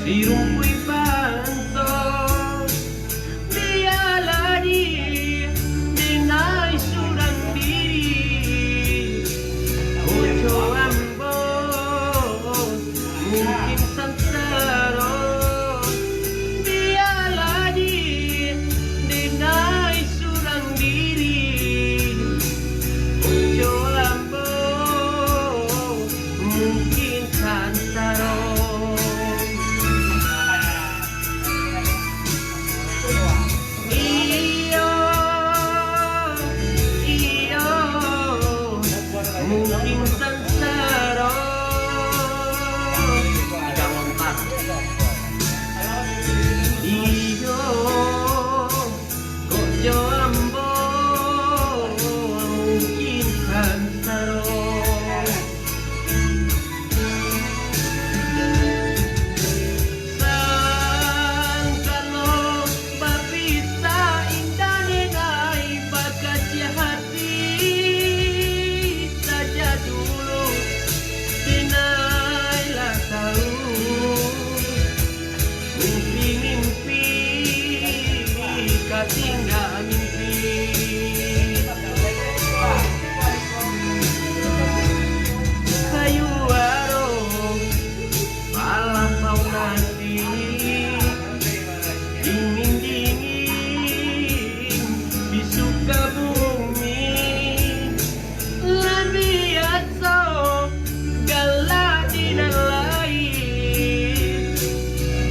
Dirumpui pantau biarlah dinai surang diri ojo ambon mungkin sansaro biarlah dinai surang diri ojo ambon mungkin sansaro. Mungkin sansaro tidak lontar iyo kojo ambo mungkin sansaro sangkano bapisa indah nenai bakaci hati dulu dinailah tahu mimpi-mimpi ketinggal mimpi kayu aro palampau nasi dingin-dingin di Sukabumi Labiaso galak di lain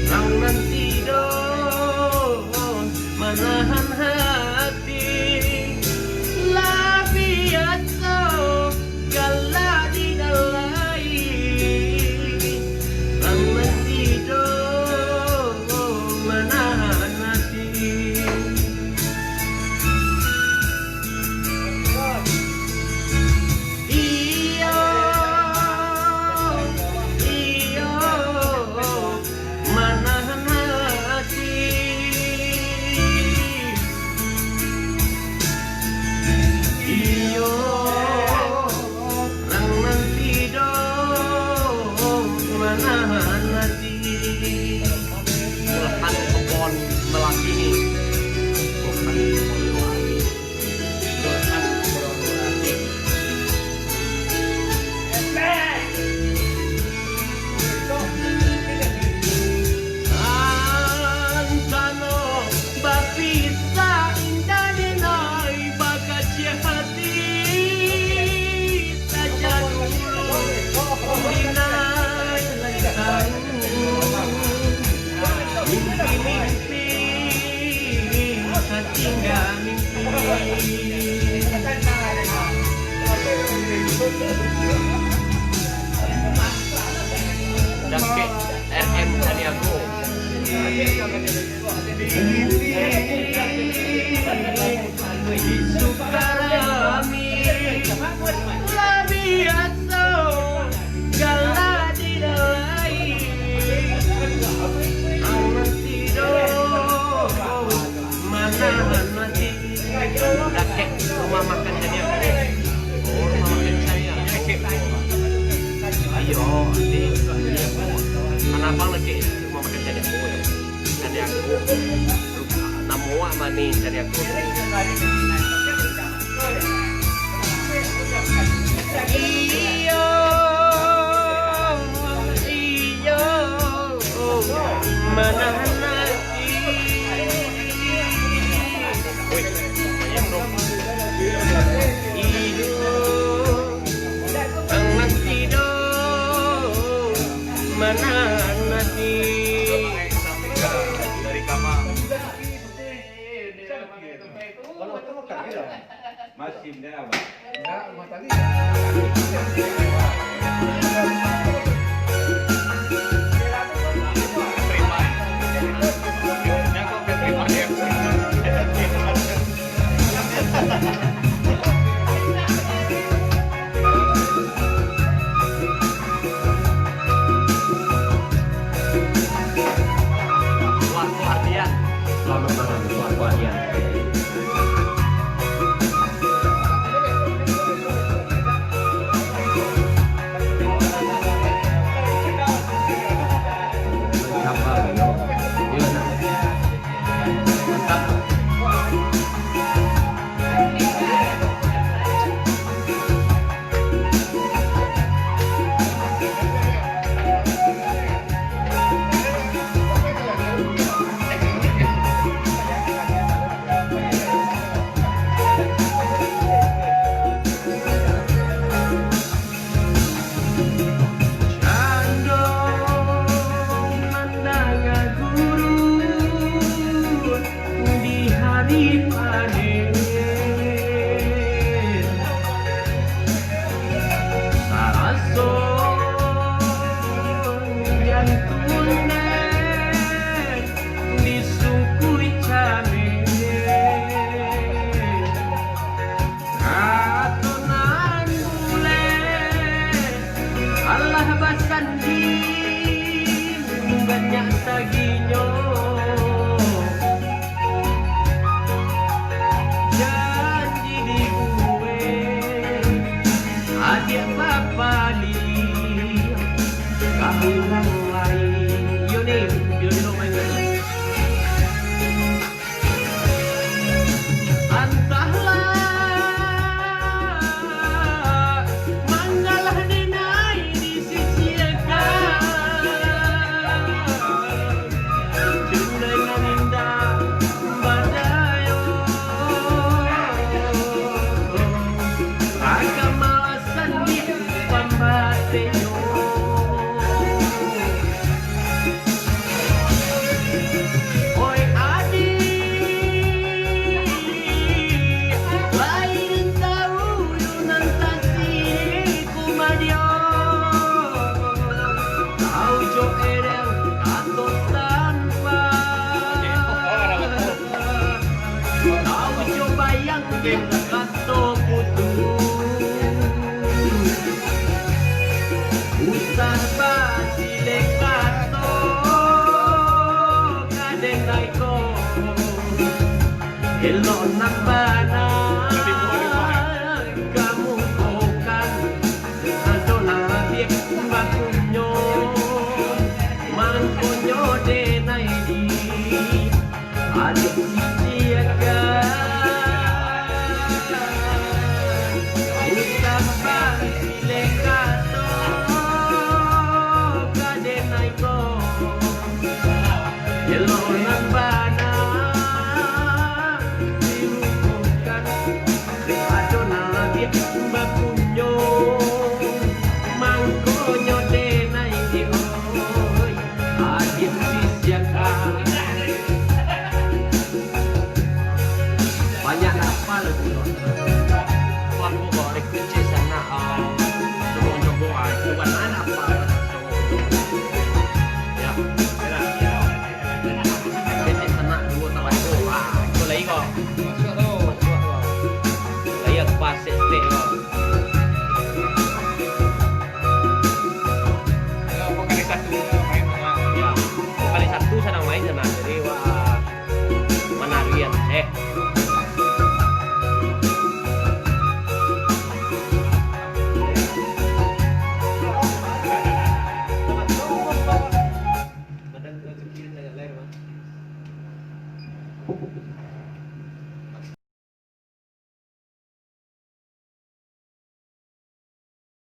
Rang nanti don menahan hati Labiaso galak di lain Rang nanti don menahan hati. Mulahan kebon melakini bukan kebon melati mulahan kebon melati Antano bapisa indah denai bakaci hati saja dulu dinai tahu mimpi-mimpi tinggal mimpi Jaket RM Sandiago Sukarami Labiaso galak di lain manahan mati kakek rumah makan Sandiago. Oh, rumah makan saya ayo adik kenapa lagi rumah makan Sandiago namuak mani Sandiago iyo manahan hati iyo ang nantido manahan hati dari kamar masih apa? Enggak, rumah tadi. Selamat malam, Tuan. Allah basandi banyak saginyo janji di gue adik bapali kahulang lain yoni lo main kato putu usah basile kato kadenai ko elok nambana kamu kokan adola biek bakunyo mangkonyo denai di adik sisiaga banyak apa lagi tuan buka rekrutsi sana coba bukan mana apa ya rekrutsi sana dua tahun itu itu lagi kok lagi pas stay kok